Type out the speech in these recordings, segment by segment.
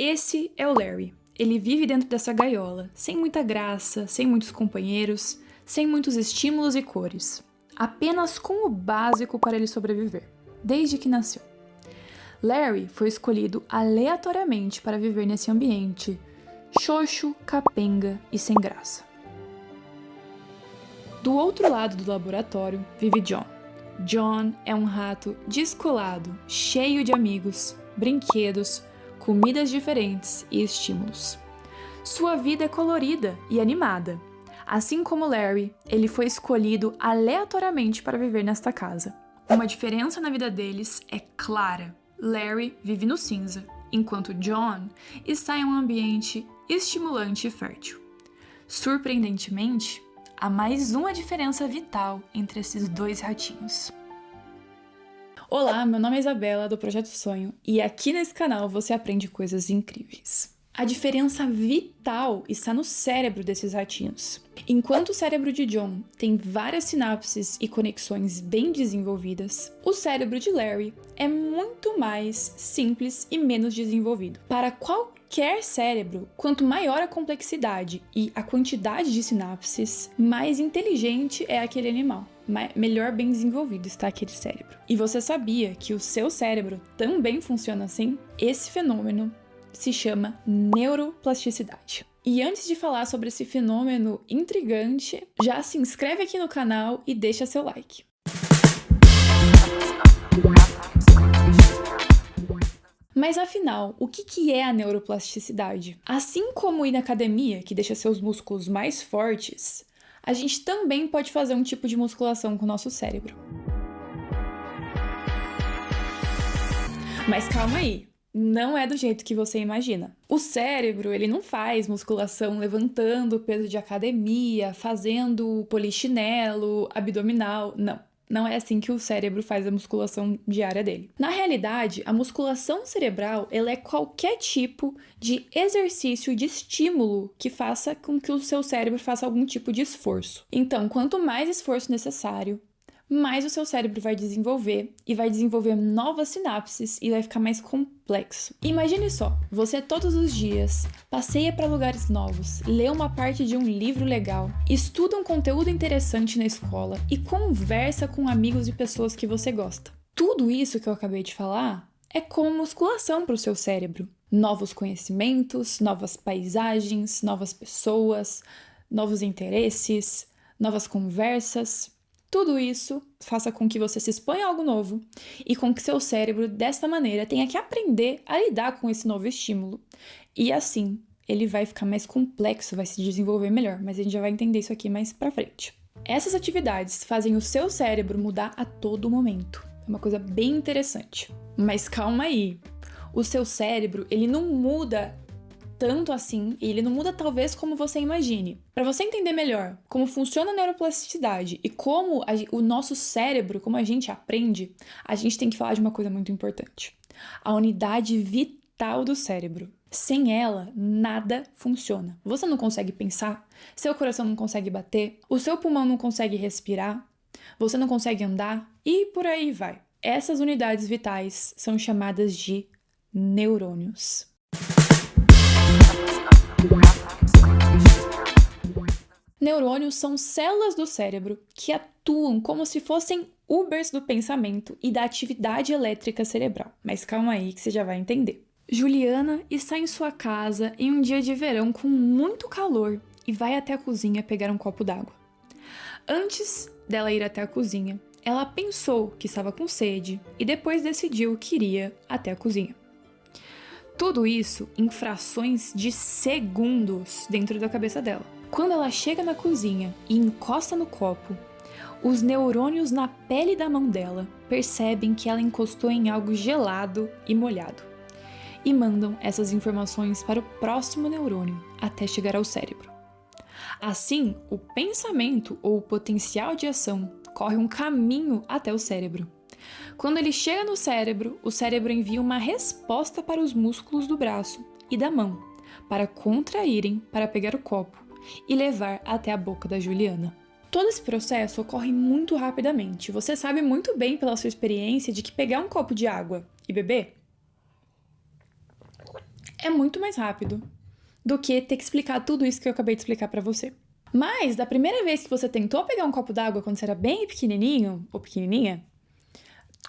Esse é o Larry. Ele vive dentro dessa gaiola, sem muita graça, sem muitos companheiros, sem muitos estímulos e cores. Apenas com o básico para ele sobreviver, desde que nasceu. Larry foi escolhido aleatoriamente para viver nesse ambiente xoxo, capenga e sem graça. Do outro lado do laboratório vive John. John é um rato descolado, cheio de amigos, brinquedos, comidas diferentes e estímulos. Sua vida é colorida e animada. Assim como Larry, ele foi escolhido aleatoriamente para viver nesta casa. Uma diferença na vida deles é clara. Larry vive no cinza, enquanto John está em um ambiente estimulante e fértil. Surpreendentemente, há mais uma diferença vital entre esses dois ratinhos. Olá, meu nome é Isabela, do Projeto Sonho, e aqui nesse canal você aprende coisas incríveis. A diferença vital está no cérebro desses ratinhos. Enquanto o cérebro de John tem várias sinapses e conexões bem desenvolvidas, o cérebro de Larry é muito mais simples e menos desenvolvido. Para qualquer cérebro, quanto maior a complexidade e a quantidade de sinapses, mais inteligente é aquele animal. Melhor bem desenvolvido está aquele cérebro. E você sabia que o seu cérebro também funciona assim? Esse fenômeno se chama neuroplasticidade. E antes de falar sobre esse fenômeno intrigante, já se inscreve aqui no canal e deixa seu like. Mas afinal, o que é a neuroplasticidade? Assim como ir na academia, que deixa seus músculos mais fortes, a gente também pode fazer um tipo de musculação com o nosso cérebro. Mas calma aí, não é do jeito que você imagina. O cérebro, ele não faz musculação levantando o peso de academia, fazendo polichinelo, abdominal, não. Não é assim que o cérebro faz a musculação diária dele. Na realidade, a musculação cerebral, ela é qualquer tipo de exercício de estímulo que faça com que o seu cérebro faça algum tipo de esforço. Então, quanto mais esforço necessário, mais o seu cérebro vai desenvolver e vai desenvolver novas sinapses e vai ficar mais complexo. Imagine só, você todos os dias passeia para lugares novos, lê uma parte de um livro legal, estuda um conteúdo interessante na escola e conversa com amigos e pessoas que você gosta. Tudo isso que eu acabei de falar é como musculação para o seu cérebro. Novos conhecimentos, novas paisagens, novas pessoas, novos interesses, novas conversas. Tudo isso faça com que você se exponha a algo novo e com que seu cérebro, desta maneira, tenha que aprender a lidar com esse novo estímulo. E assim, ele vai ficar mais complexo, vai se desenvolver melhor, mas a gente já vai entender isso aqui mais pra frente. Essas atividades fazem o seu cérebro mudar a todo momento. É uma coisa bem interessante. Mas calma aí, o seu cérebro, ele não muda tanto assim, e ele não muda talvez como você imagine. Para você entender melhor como funciona a neuroplasticidade e como o nosso cérebro, como a gente aprende, a gente tem que falar de uma coisa muito importante. A unidade vital do cérebro. Sem ela, nada funciona. Você não consegue pensar, seu coração não consegue bater, o seu pulmão não consegue respirar, você não consegue andar e por aí vai. Essas unidades vitais são chamadas de neurônios. Neurônios são células do cérebro que atuam como se fossem Ubers do pensamento e da atividade elétrica cerebral. Mas calma aí que você já vai entender. Juliana está em sua casa em um dia de verão com muito calor e vai até a cozinha pegar um copo d'água. Antes dela ir até a cozinha, ela pensou que estava com sede e depois decidiu que iria até a cozinha. Tudo isso em frações de segundos dentro da cabeça dela. Quando ela chega na cozinha e encosta no copo, os neurônios na pele da mão dela percebem que ela encostou em algo gelado e molhado e mandam essas informações para o próximo neurônio até chegar ao cérebro. Assim, o pensamento ou o potencial de ação corre um caminho até o cérebro. Quando ele chega no cérebro, o cérebro envia uma resposta para os músculos do braço e da mão, para contraírem para pegar o copo e levar até a boca da Juliana. Todo esse processo ocorre muito rapidamente. Você sabe muito bem pela sua experiência de que pegar um copo de água e beber é muito mais rápido do que ter que explicar tudo isso que eu acabei de explicar pra você. Mas, da primeira vez que você tentou pegar um copo d'água quando você era bem pequenininho ou pequenininha,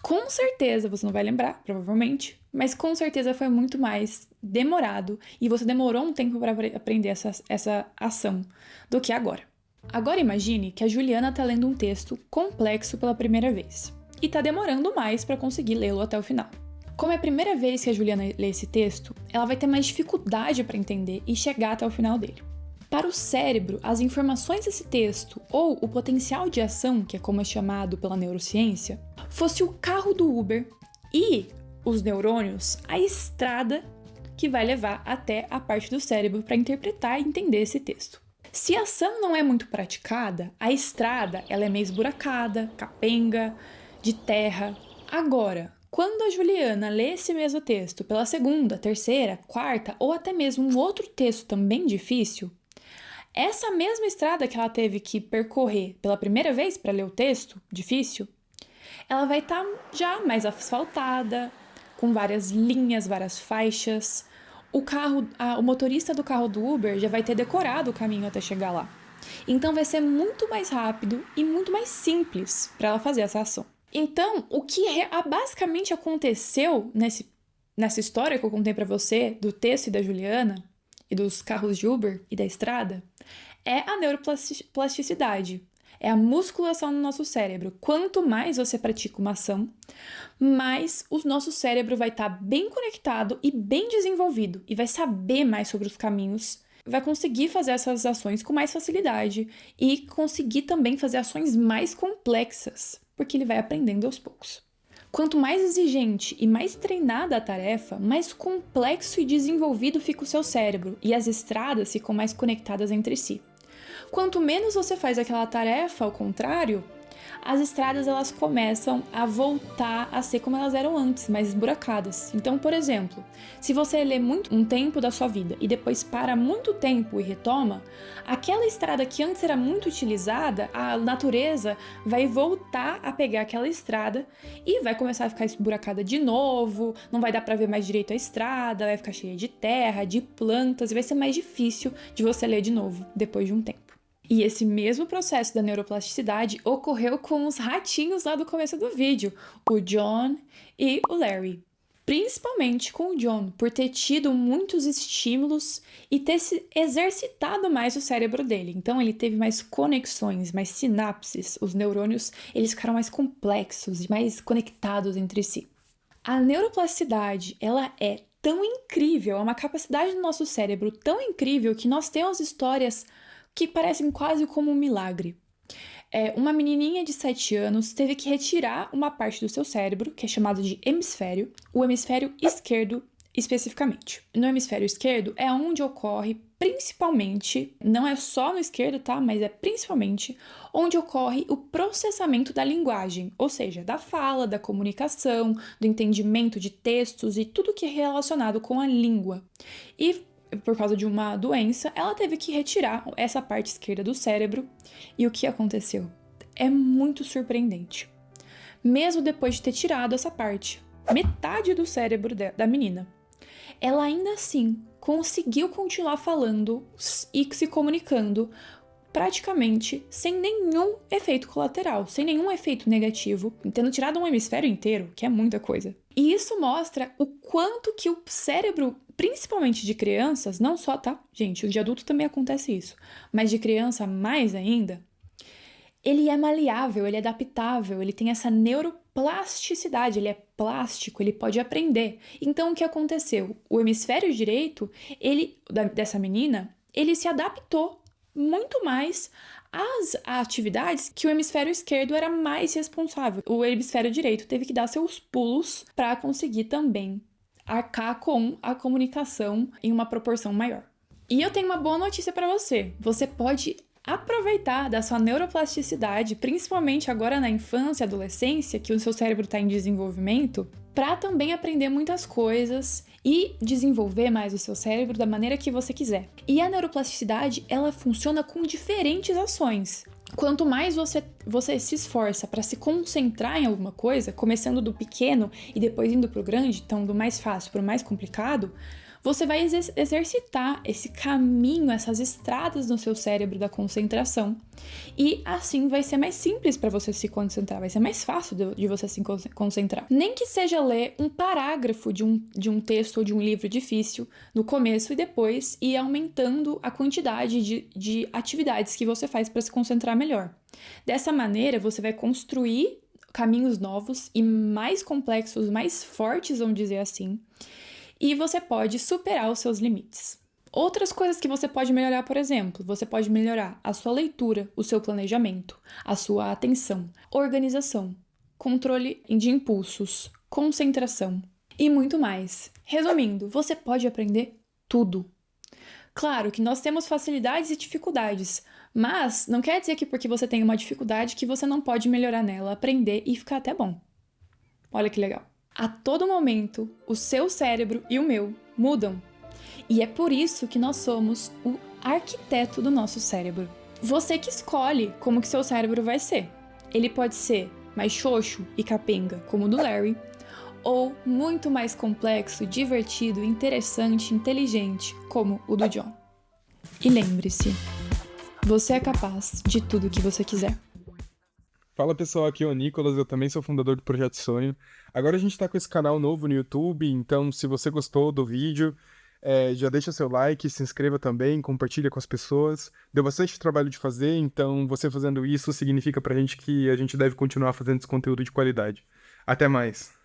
com certeza você não vai lembrar, provavelmente, mas com certeza foi muito mais demorado e você demorou um tempo para aprender essa ação do que agora. Agora imagine que a Juliana tá lendo um texto complexo pela primeira vez e tá demorando mais para conseguir lê-lo até o final. Como é a primeira vez que a Juliana lê esse texto, ela vai ter mais dificuldade para entender e chegar até o final dele. Para o cérebro, as informações desse texto, ou o potencial de ação, que é como é chamado pela neurociência, fosse o carro do Uber e os neurônios a estrada que vai levar até a parte do cérebro para interpretar e entender esse texto. Se a ação não é muito praticada, a estrada ela é meio esburacada, capenga, de terra. Agora, quando a Juliana lê esse mesmo texto pela segunda, terceira, quarta ou até mesmo um outro texto também difícil, essa mesma estrada que ela teve que percorrer pela primeira vez para ler o texto difícil, ela vai estar já mais asfaltada, com várias linhas, várias faixas. O motorista do carro do Uber já vai ter decorado o caminho até chegar lá. Então vai ser muito mais rápido e muito mais simples para ela fazer essa ação. Então, o que basicamente aconteceu nessa história que eu contei para você, do texto e da Juliana, e dos carros de Uber e da estrada, é a neuroplasticidade. É a musculação no nosso cérebro. Quanto mais você pratica uma ação, mais o nosso cérebro vai estar bem conectado e bem desenvolvido e vai saber mais sobre os caminhos, vai conseguir fazer essas ações com mais facilidade e conseguir também fazer ações mais complexas, porque ele vai aprendendo aos poucos. Quanto mais exigente e mais treinada a tarefa, mais complexo e desenvolvido fica o seu cérebro e as estradas ficam mais conectadas entre si. Quanto menos você faz aquela tarefa, ao contrário, as estradas elas começam a voltar a ser como elas eram antes, mais esburacadas. Então, por exemplo, se você lê muito um tempo da sua vida e depois para muito tempo e retoma, aquela estrada que antes era muito utilizada, a natureza vai voltar a pegar aquela estrada e vai começar a ficar esburacada de novo, não vai dar para ver mais direito a estrada, vai ficar cheia de terra, de plantas e vai ser mais difícil de você ler de novo depois de um tempo. E esse mesmo processo da neuroplasticidade ocorreu com os ratinhos lá do começo do vídeo, o John e o Larry. Principalmente com o John, por ter tido muitos estímulos e ter se exercitado mais o cérebro dele. Então ele teve mais conexões, mais sinapses, os neurônios eles ficaram mais complexos e mais conectados entre si. A neuroplasticidade, ela é tão incrível, é uma capacidade do nosso cérebro tão incrível que nós temos histórias que parecem quase como um milagre. Uma menininha de 7 anos teve que retirar uma parte do seu cérebro, que é chamado de hemisfério, o hemisfério esquerdo especificamente. No hemisfério esquerdo é onde ocorre principalmente, não é só no esquerdo, tá? Mas é principalmente onde ocorre o processamento da linguagem, ou seja, da fala, da comunicação, do entendimento de textos e tudo que é relacionado com a língua. E por causa de uma doença, ela teve que retirar essa parte esquerda do cérebro. E o que aconteceu? É muito surpreendente. Mesmo depois de ter tirado essa parte, metade do cérebro da menina, ela ainda assim conseguiu continuar falando e se comunicando praticamente sem nenhum efeito colateral, sem nenhum efeito negativo, tendo tirado um hemisfério inteiro, que é muita coisa. E isso mostra o quanto que o cérebro, principalmente de crianças, não só, tá? Gente, o de adulto também acontece isso, mas de criança mais ainda, ele é maleável, ele é adaptável, ele tem essa neuroplasticidade, ele é plástico, ele pode aprender. Então, o que aconteceu? O hemisfério direito, dessa menina, ele se adaptou muito mais às atividades que o hemisfério esquerdo era mais responsável. O hemisfério direito teve que dar seus pulos para conseguir também arcar com a comunicação em uma proporção maior. E eu tenho uma boa notícia para você. Você pode aproveitar da sua neuroplasticidade, principalmente agora na infância e adolescência, que o seu cérebro está em desenvolvimento, para também aprender muitas coisas e desenvolver mais o seu cérebro da maneira que você quiser. E a neuroplasticidade, ela funciona com diferentes ações. Quanto mais você se esforça para se concentrar em alguma coisa, começando do pequeno e depois indo para o grande, então do mais fácil para o mais complicado, Você vai exercitar esse caminho, essas estradas no seu cérebro da concentração. E assim vai ser mais simples para você se concentrar, vai ser mais fácil de você se concentrar. Nem que seja ler um parágrafo de um texto ou de um livro difícil no começo e depois ir aumentando a quantidade de atividades que você faz para se concentrar melhor. Dessa maneira, você vai construir caminhos novos e mais complexos, mais fortes, vamos dizer assim, e você pode superar os seus limites. Outras coisas que você pode melhorar, por exemplo, você pode melhorar a sua leitura, o seu planejamento, a sua atenção, organização, controle de impulsos, concentração e muito mais. Resumindo, você pode aprender tudo. Claro que nós temos facilidades e dificuldades, mas não quer dizer que porque você tem uma dificuldade que você não pode melhorar nela, aprender e ficar até bom. Olha que legal. A todo momento, o seu cérebro e o meu mudam. E é por isso que nós somos o arquiteto do nosso cérebro. Você que escolhe como que seu cérebro vai ser. Ele pode ser mais xoxo e capenga, como o do Larry, ou muito mais complexo, divertido, interessante, inteligente, como o do John. E lembre-se, você é capaz de tudo o que você quiser. Fala pessoal, aqui é o Nicolas, eu também sou fundador do Projeto Sonho. Agora a gente tá com esse canal novo no YouTube, então se você gostou do vídeo, já deixa seu like, se inscreva também, compartilha com as pessoas. Deu bastante trabalho de fazer, então você fazendo isso significa pra gente que a gente deve continuar fazendo esse conteúdo de qualidade. Até mais!